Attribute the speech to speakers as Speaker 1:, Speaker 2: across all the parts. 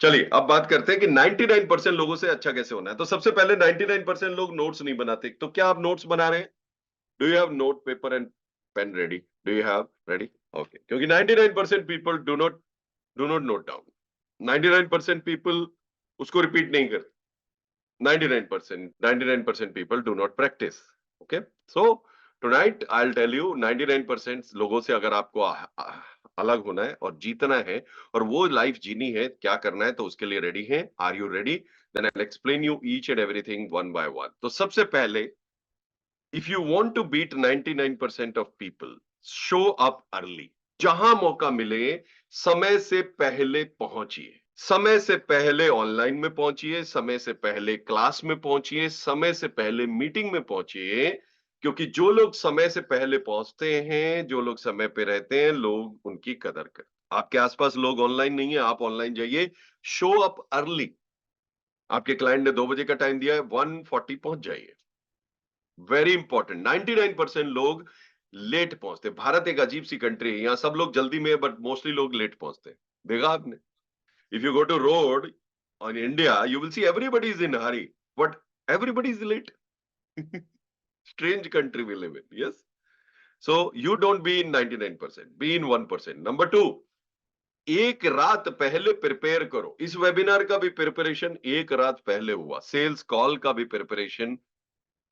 Speaker 1: चलिए अब बात करते हैं कि 99% लोगों से अच्छा कैसे होना है। तो सबसे पहले 99% लोग नोट्स नहीं बनाते, तो क्या आप नोट्स बना रहे हैं? Do you have note paper and pen ready? Do you have ready? Okay, क्योंकि 99% people do not note down. 99% people उसको रिपीट नहीं करते। 99% people do not practice. Okay, so tonight I'll tell you 99% लोगों से अगर आपको अलग होना है और जीतना है और वो लाइफ जीनी है, क्या करना है, तो उसके लिए रेडी हैं? Are you ready? Then I will explain you each and everything one by one. तो सबसे पहले, if you want to beat 99% of people, show up early. जहां मौका मिले समय से पहले पहुंचिए। समय से पहले ऑनलाइन में पहुंचिए, समय से पहले क्लास में पहुंचिए, समय से पहले मीटिंग में पहुंचिए। क्योंकि जो लोग समय से पहले पहुंचते हैं, जो लोग समय पे रहते हैं, लोग उनकी कदर करते हैं। आपके आसपास लोग ऑनलाइन नहीं है, आप ऑनलाइन जाइए। Show up early. आपके क्लाइंट ने 2 बजे का टाइम दिया है, 1:40 पहुंच जाइए। Very important. 99% लोग लेट पहुंचते हैं। भारत एक अजीब सी कंट्री है, यहाँ सब लोग जल्दी में है, बट मोस्टली लोग लेट पहुंचते हैं। देखा आपने? If you go to road on India, you will see everybody is in a hurry, but everybody is late. Strange country we live in. Yes. So you don't be in 99%, be in 1%. Number two, एक रात पहले prepare करो। इस webinar का भी preparation एक रात पहले हुआ। सेल्स कॉल का भी प्रिपरेशन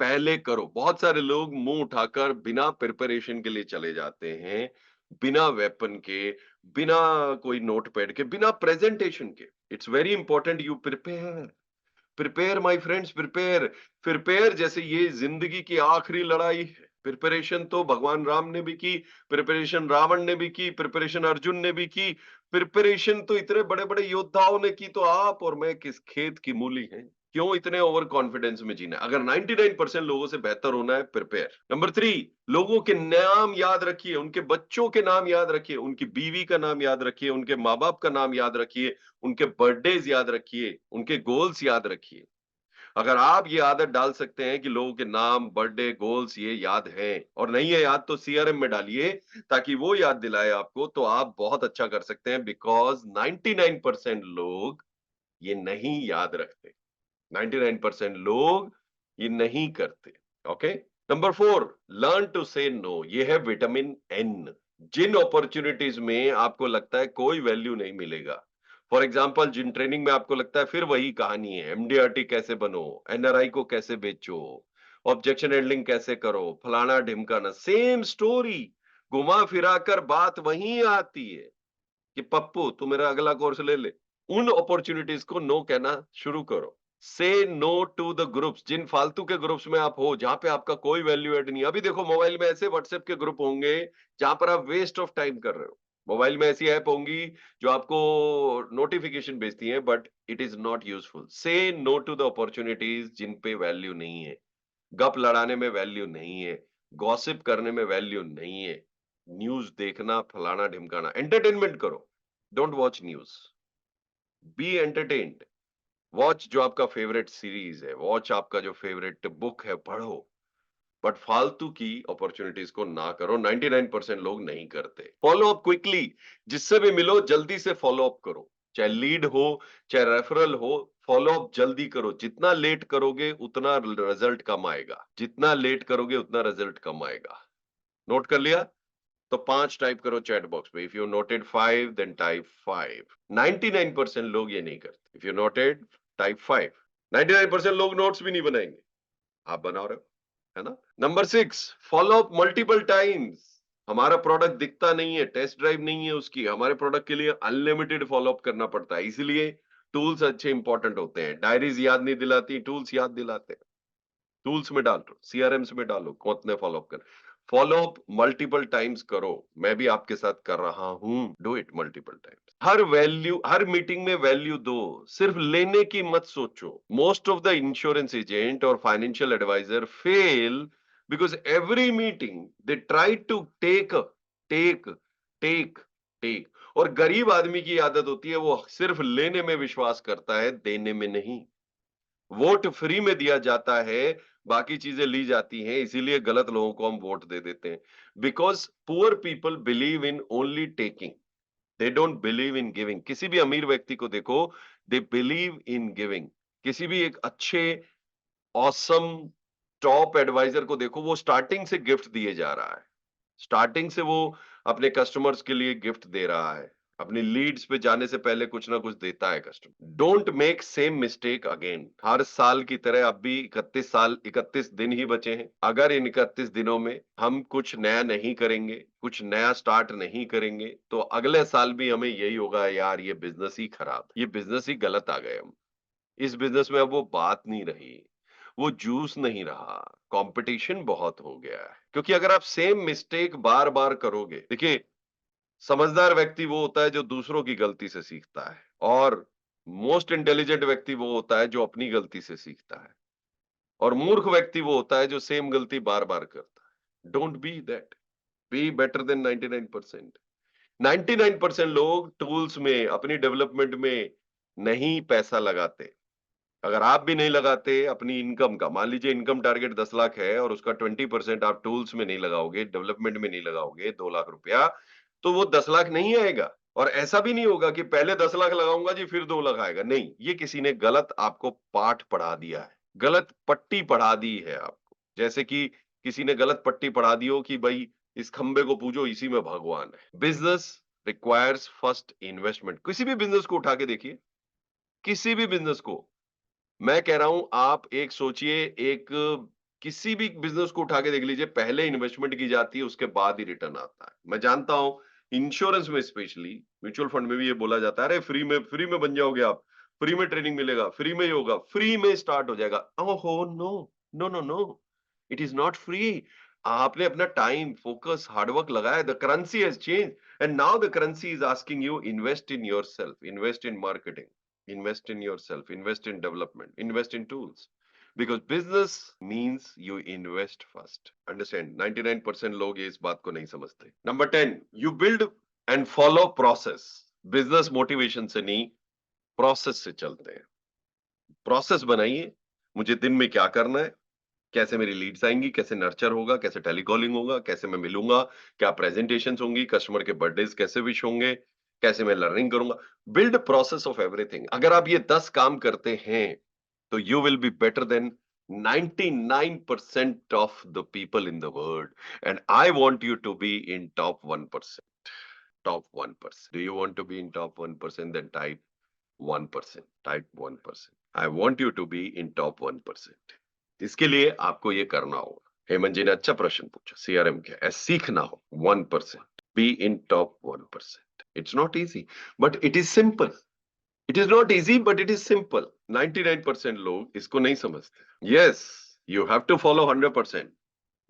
Speaker 1: पहले करो। बहुत सारे लोग मुंह उठाकर बिना प्रिपरेशन के लिए चले जाते हैं, बिना वेपन के, बिना कोई नोटपैड के, बिना प्रेजेंटेशन के। It's very important you prepare. Prepare my friends, prepare. Prepare जैसे ये जिंदगी की आखिरी लड़ाई है। प्रिपरेशन तो भगवान राम ने भी की, प्रिपरेशन रावण ने भी की, प्रिपरेशन अर्जुन ने भी की, प्रिपरेशन तो इतने बड़े बड़े योद्धाओं ने की, तो आप और मैं किस खेत की मूली हैं? क्यों इतने ओवर कॉन्फिडेंस में जीना है? अगर 99% लोगों से बेहतर होना है, प्रिपेयर। नंबर 3, लोगों के नाम याद रखिए, उनके बच्चों के नाम याद रखिए, उनकी बीवी का नाम याद रखिए, उनके माँ बाप का नाम याद रखिए, उनके बर्थडेज याद रखिए, उनके गोल्स याद रखिए। अगर आप ये आदत डाल सकते हैं कि लोगों के नाम, बर्थडे, गोल्स ये याद हैं, और नहीं है याद तो सीआरएम में डालिए ताकि वो याद दिलाए आपको, तो आप बहुत अच्छा कर सकते हैं। बिकॉज 99% लोग ये नहीं याद रखते। 99% लोग ये नहीं करते। ओके। नंबर 4, लर्न टू से नो। ये है विटामिन एन। जिन अपॉर्चुनिटीज में आपको लगता है कोई वैल्यू नहीं मिलेगा, फॉर एग्जाम्पल जिन ट्रेनिंग में आपको लगता है फिर वही कहानी है, एमडीआरटी कैसे बनो, एनआरआई को कैसे बेचो, ऑब्जेक्शन हैंडलिंग कैसे करो, फलाना ढिमकाना, सेम स्टोरी, घुमा फिरा कर बात वहीं आती है कि पप्पू तू मेरा अगला कोर्स ले ले। उन अपॉर्चुनिटीज को नो कहना शुरू करो। से नो टू द ग्रुप्स। जिन फालतू के ग्रुप्स में आप हो, जहां पे आपका कोई वैल्यू एड नहीं। अभी देखो मोबाइल में ऐसे व्हाट्सएप के ग्रुप होंगे जहां पर आप वेस्ट ऑफ टाइम कर रहे हो। मोबाइल में ऐसी ऐप होंगी जो आपको नोटिफिकेशन भेजती हैं, but it is not useful. से नो टू द अपॉर्चुनिटीज जिन पे वैल्यू नहीं है। गप लड़ाने में वैल्यू नहीं है, गॉसिप करने में वैल्यू नहीं है, न्यूज देखना, फलाना ढिमकाना। एंटरटेनमेंट करो, don't watch news, B entertained. Watch जो आपका फेवरेट सीरीज है, वॉच आपका जो फेवरेट बुक है, पढ़ो। बट फालतू की अपॉर्चुनिटीज को ना करो। 99% लोग नहीं करते। Follow up quickly. जिससे भी मिलो जल्दी से फॉलो अप करो, चाहे लीड हो, चाहे रेफरल हो। फॉलो अप जल्दी करो। जितना लेट करोगे उतना रिजल्ट कम आएगा, जितना लेट करोगे उतना रिजल्ट कम आएगा। नोट कर लिया? तो 5 टाइप करो चैट बॉक्स में। If you noted 5 then type 5। 99% लोग ये नहीं करते। If you noted type 5। 99% लोग नोट्स भी नहीं बनाएंगे, आप बना रहे हो, है ना? Number 6, follow up multiple times. हमारा प्रोडक्ट दिखता नहीं है, टेस्ट ड्राइव नहीं है उसकी, हमारे प्रोडक्ट के लिए अनलिमिटेड फॉलो अप करना पड़ता है। इसीलिए टूल्स अच्छे इंपॉर्टेंट होते हैं। डायरीज याद नहीं दिलाती, टूल्स याद दिलाते हैं। टूल्स में डालो, सीआरएम्स में डालो, कितने फॉलो अप कर। फॉलो अप मल्टीपल टाइम्स करो। मैं भी आपके साथ कर रहा हूं। Do it multiple times. हर मीटिंग में वैल्यू दो, सिर्फ लेने की मत सोचो। Most of the insurance agent और financial adviser fail because every meeting they try to take take take take. और गरीब आदमी की आदत होती है, वो सिर्फ लेने में विश्वास करता है, देने में नहीं। वोट फ्री में दिया जाता है, बाकी चीजें ली जाती हैं, इसीलिए गलत लोगों को हम वोट दे देते हैं। Because poor people believe in only taking. They don't believe in giving. किसी भी अमीर व्यक्ति को देखो, दे बिलीव इन गिविंग। किसी भी एक अच्छे ऑसम टॉप एडवाइजर को देखो, वो स्टार्टिंग से गिफ्ट दिए जा रहा है। स्टार्टिंग से वो अपने कस्टमर्स के लिए गिफ्ट दे रहा है। अपनी लीड्स पे जाने से पहले कुछ ना कुछ देता है customer. Don't make same mistake again. हर साल की तरह अब भी 31 दिन ही बचे हैं। अगर इन 31 दिनों में हम कुछ नया नहीं करेंगे, कुछ नया स्टार्ट नहीं करेंगे, तो अगले साल भी हमें यही होगा, यार ये बिजनेस ही खराब, ये बिजनेस ही गलत आ गए हम। इस बिजनेस में अब वो बात नहीं रही, वो जूस नहीं रहा, कंपटीशन बहुत हो गया है। क्योंकि अगर आप सेम मिस्टेक बार बार करोगे, देखिए, समझदार व्यक्ति वो होता है जो दूसरों की गलती से सीखता है, और मोस्ट इंटेलिजेंट व्यक्ति वो होता है जो अपनी गलती से सीखता है, और मूर्ख व्यक्ति वो होता है जो सेम गलती बार बार करता है। Don't be that, B better then 99%। 99% लोग टूल्स में, अपनी डेवलपमेंट में नहीं पैसा लगाते। अगर आप भी नहीं लगाते अपनी इनकम का, मान लीजिए इनकम टारगेट 10 लाख है और उसका 20% आप टूल्स में नहीं लगाओगे, डेवलपमेंट में नहीं लगाओगे, 2 लाख रुपया, तो वो 10 लाख नहीं आएगा। और ऐसा भी नहीं होगा कि पहले 10 लाख लगाऊंगा जी फिर 2 लाख आएगा। नहीं, ये किसी ने गलत आपको पाठ पढ़ा दिया है, गलत पट्टी पढ़ा दी है आपको। जैसे कि किसी ने गलत पट्टी पढ़ा दी हो कि भाई इस खंबे को पूजो, इसी में भगवान है। Business requires first investment. किसी भी बिजनेस को उठा के देखिए, किसी भी बिजनेस को, मैं कह रहा हूं, आप एक सोचिए, एक किसी भी बिजनेस को उठा के देख लीजिए, पहले इन्वेस्टमेंट की जाती है, उसके बाद ही रिटर्न आता है। मैं जानता हूं इंश्योरेंस में, स्पेशली म्यूचुअल फंड में भी ये बोला जाता है, अरे फ्री में बन जाओगे आप, फ्री में ट्रेनिंग मिलेगा, फ्री में ही होगा, फ्री में स्टार्ट हो जाएगा। ओहो, no, no, no, no, it is not free. आपने अपना टाइम, फोकस, हार्डवर्क लगाया, the currency has change, and now the currency is asking you, invest in yourself, invest in marketing, invest in yourself, invest in development, invest in tools, because business means you invest first. Understand? 99% लोग ये इस बात को नहीं समझते। Number 10, you build and follow process. Business motivation से नहीं, process से चलते हैं। प्रोसेस बनाइए, मुझे दिन में क्या करना है, कैसे मेरी लीड्स आएंगी, कैसे नर्चर होगा, कैसे टेलीकॉलिंग होगा, कैसे मैं मिलूंगा, क्या प्रेजेंटेशंस होंगी, कस्टमर के बर्थडेज कैसे विश होंगे, कैसे मैं लर्निंग करूंगा। Build process of everything. अगर आप ये 10 काम करते हैं तो you will be better then 99% of the people in the world, and I want you to be in top 1%। Top 1%। Do you want to be in top 1%? Then type 1%, type 1%। I want you to be in top 1%। इसके लिए आपको ये करना होगा। हेमंत जी ने अच्छा प्रश्न पूछा, सीआरएम क्या है, सीखना हो 1%, be in top 1%। It's not easy but it is simple. It is not easy but it is simple. 99% लोग इसको नहीं समझते। Yes, you have to follow 100%।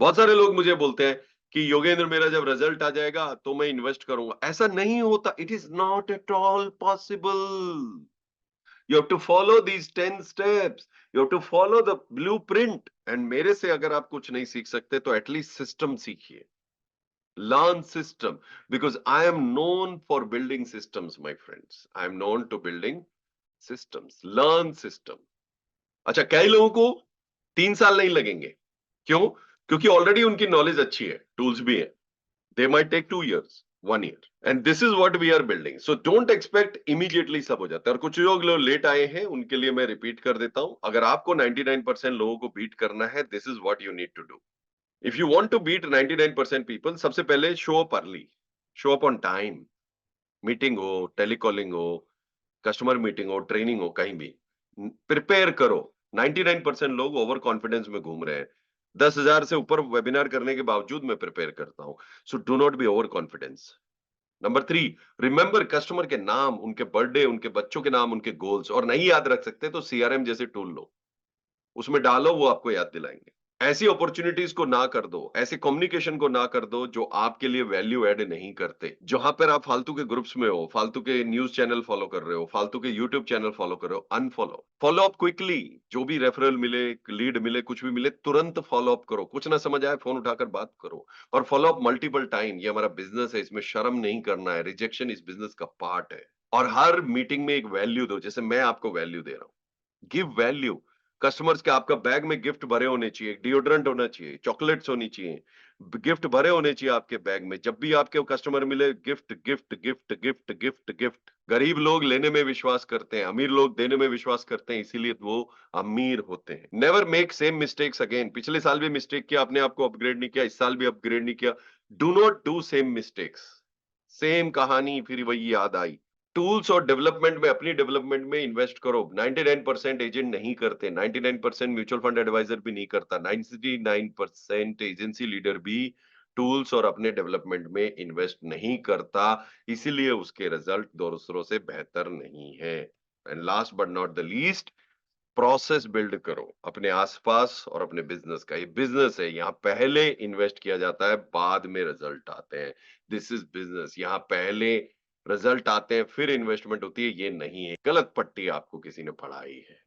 Speaker 1: बहुत सारे लोग मुझे बोलते हैं कि योगेंद्र, मेरा जब रिजल्ट आ जाएगा तो मैं इन्वेस्ट करूंगा। ऐसा नहीं होता। It is not at all possible. You have to follow these 10 steps. You have to follow the blueprint. And मेरे से अगर आप कुछ नहीं सीख सकते तो एटलीस्ट सिस्टम सीखिए। Learn system, because I am known for building systems, my friends. I am known to building systems. Learn system. अच्छा, कई लोगों को 3 साल नहीं लगेंगे। क्यों? क्योंकि ऑलरेडी उनकी नॉलेज अच्छी है, टूल्स भी है। They might take 2 years, 1 year. And this is what we are building. So don't expect immediately सब हो जाता है। और कुछ लोग लेट आए हैं, उनके लिए मैं रिपीट कर देता हूं। अगर आपको 99% लोगों को बीट करना है, this is what you need to do. If you want to beat 99% people, सबसे पहले show up early, show up on time. Meeting हो, टेलीकॉलिंग हो, कस्टमर मीटिंग हो, ट्रेनिंग हो, कहीं भी प्रिपेयर करो। 99% लोग ओवर कॉन्फिडेंस में घूम रहे हैं। 10,000 से ऊपर वेबिनार करने के बावजूद मैं प्रिपेयर करता हूं। So do not be over confidence. Number 3, remember customer के नाम, उनके बर्थडे, उनके बच्चों के नाम, उनके गोल्स। और नहीं याद रख सकते तो सीआरएम जैसे टूल लो, उसमें डालो, वो आपको याद दिलाएंगे। ऐसी अपॉर्चुनिटीज को ना कर दो, ऐसे कम्युनिकेशन को ना कर दो जो आपके लिए वैल्यू ऐड नहीं करते। जहां पर आप फालतू के ग्रुप्स में हो, फालतू के न्यूज चैनल फॉलो कर रहे हो, फालतू के यूट्यूब चैनल फॉलो कर रहे हो, अनफॉलो। Follow up quickly. जो भी रेफरल मिले, लीड मिले, कुछ भी मिले, तुरंत फॉलो अप करो। कुछ ना समझ आए, फोन उठाकर बात करो। और फॉलो अप मल्टीपल टाइम। ये हमारा बिजनेस है, इसमें शर्म नहीं करना है। रिजेक्शन इस बिजनेस का पार्ट है। और हर मीटिंग में एक वैल्यू दो, जैसे मैं आपको वैल्यू दे रहा हूं। Give value. कस्टमर्स के आपका बैग में गिफ्ट भरे होने चाहिए, डिओड्रेंट होना चाहिए, चॉकलेट्स होनी चाहिए, गिफ्ट भरे होने चाहिए आपके बैग में। जब भी आपके कस्टमर मिले gift, gift, gift, gift, gift, gift. गरीब लोग लेने में विश्वास करते हैं, अमीर लोग देने में विश्वास करते हैं, इसीलिए वो अमीर होते हैं। Never make same mistakes again. पिछले साल भी मिस्टेक किया, अपने आप को अपग्रेड नहीं किया, इस साल भी अपग्रेड नहीं किया। Do not do same mistakes. Same कहानी फिर वही याद आई। टूल्स और डेवलपमेंट में, अपनी डेवलपमेंट में इन्वेस्ट करो। 99% एजेंट नहीं करते, 99% म्यूचुअल फंड एडवाइजर भी नहीं करता, 99% एजेंसी लीडर भी टूल्स और अपने डेवलपमेंट में इन्वेस्ट नहीं करता, इसीलिए उसके रिजल्ट दूसरों से बेहतर नहीं है। And last but not the least, process build करो अपने आसपास और अपने बिजनेस का। ये बिजनेस है, यहाँ पहले इन्वेस्ट किया जाता है, बाद में रिजल्ट आते हैं। This is business. यहाँ पहले रिजल्ट आते हैं फिर इन्वेस्टमेंट होती है, ये नहीं है। गलत पट्टी आपको किसी ने पढ़ाई है।